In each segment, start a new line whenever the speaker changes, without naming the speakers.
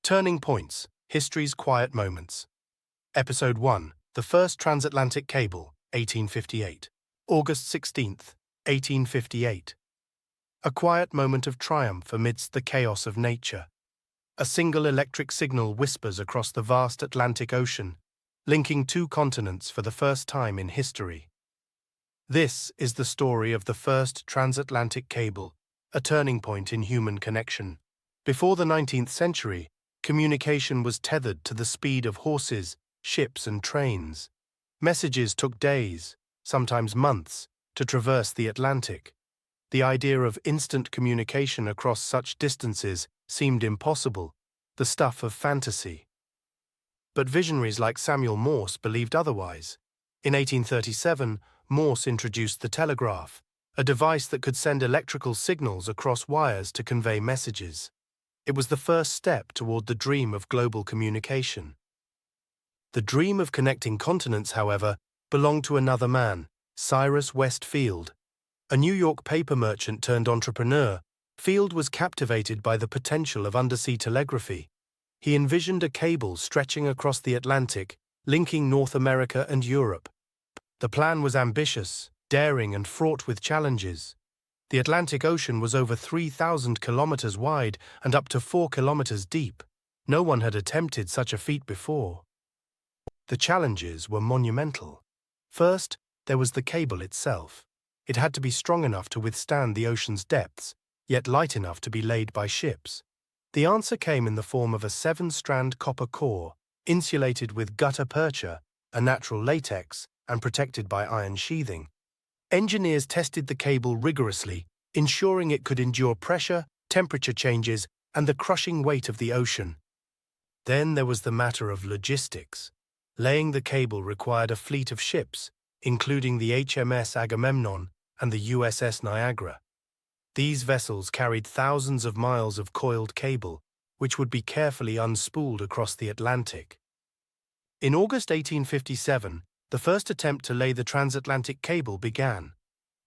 Turning Points, History's Quiet Moments. Episode 1, The First Transatlantic Cable, 1858. August 16th, 1858. A quiet moment of triumph amidst the chaos of nature. A single electric signal whispers across the vast Atlantic Ocean, linking two continents for the first time in history. This is the story of the First Transatlantic Cable, a turning point in human connection. Before the 19th century, communication was tethered to the speed of horses, ships, and trains. Messages took days, sometimes months, to traverse the Atlantic. The idea of instant communication across such distances seemed impossible, the stuff of fantasy. But visionaries like Samuel Morse believed otherwise. In 1837, Morse introduced the telegraph, a device that could send electrical signals across wires to convey messages. It was the first step toward the dream of global communication. The dream of connecting continents, however, belonged to another man, Cyrus West Field. A New York paper merchant turned entrepreneur, Field was captivated by the potential of undersea telegraphy. He envisioned a cable stretching across the Atlantic, linking North America and Europe. The plan was ambitious, daring, and fraught with challenges. The Atlantic Ocean was over 3,000 kilometers wide and up to 4 kilometers deep. No one had attempted such a feat before. The challenges were monumental. First, there was the cable itself. It had to be strong enough to withstand the ocean's depths, yet light enough to be laid by ships. The answer came in the form of a 7-strand copper core, insulated with gutta-percha, a natural latex, and protected by iron sheathing. Engineers tested the cable rigorously, ensuring it could endure pressure, temperature changes, and the crushing weight of the ocean. Then there was the matter of logistics. Laying the cable required a fleet of ships, including the HMS Agamemnon and the USS Niagara. These vessels carried thousands of miles of coiled cable, which would be carefully unspooled across the Atlantic. In August 1857, the first attempt to lay the transatlantic cable began.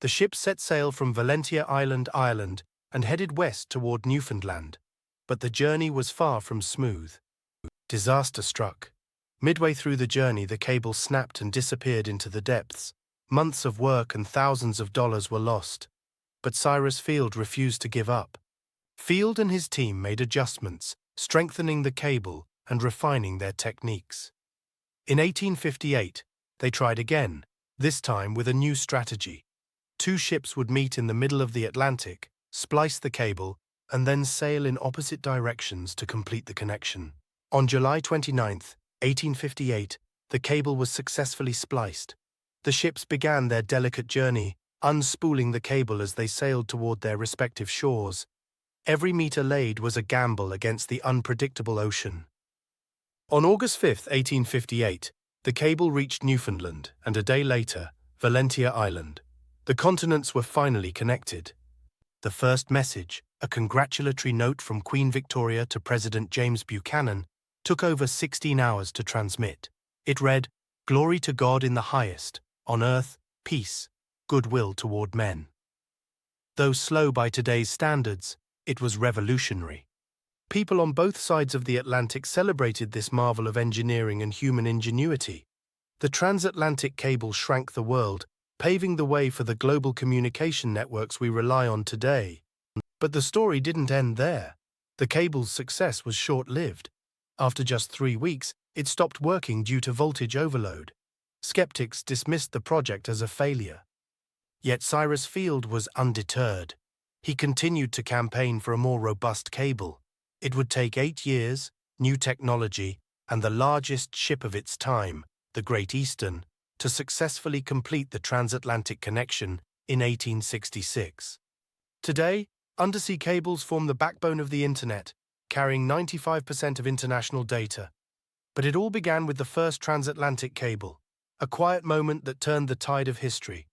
The ship set sail from Valentia Island, Ireland, and headed west toward Newfoundland. But the journey was far from smooth. Disaster struck. Midway through the journey, the cable snapped and disappeared into the depths. Months of work and thousands of dollars were lost. But Cyrus Field refused to give up. Field and his team made adjustments, strengthening the cable and refining their techniques. In 1858, they tried again, this time with a new strategy. Two ships would meet in the middle of the Atlantic, splice the cable, and then sail in opposite directions to complete the connection. On July 29, 1858, the cable was successfully spliced. The ships began their delicate journey, unspooling the cable as they sailed toward their respective shores. Every meter laid was a gamble against the unpredictable ocean. On August 5, 1858, the cable reached Newfoundland, and a day later, Valentia Island. The continents were finally connected. The first message, a congratulatory note from Queen Victoria to President James Buchanan, took over 16 hours to transmit. It read, "Glory to God in the highest, on earth, peace, goodwill toward men." Though slow by today's standards, it was revolutionary. People on both sides of the Atlantic celebrated this marvel of engineering and human ingenuity. The transatlantic cable shrank the world, paving the way for the global communication networks we rely on today. But the story didn't end there. The cable's success was short-lived. After just 3 weeks, it stopped working due to voltage overload. Skeptics dismissed the project as a failure. Yet Cyrus Field was undeterred. He continued to campaign for a more robust cable. It would take 8 years, new technology, and the largest ship of its time, the Great Eastern, to successfully complete the transatlantic connection in 1866. Today, undersea cables form the backbone of the Internet, carrying 95% of international data. But it all began with the first transatlantic cable, a quiet moment that turned the tide of history.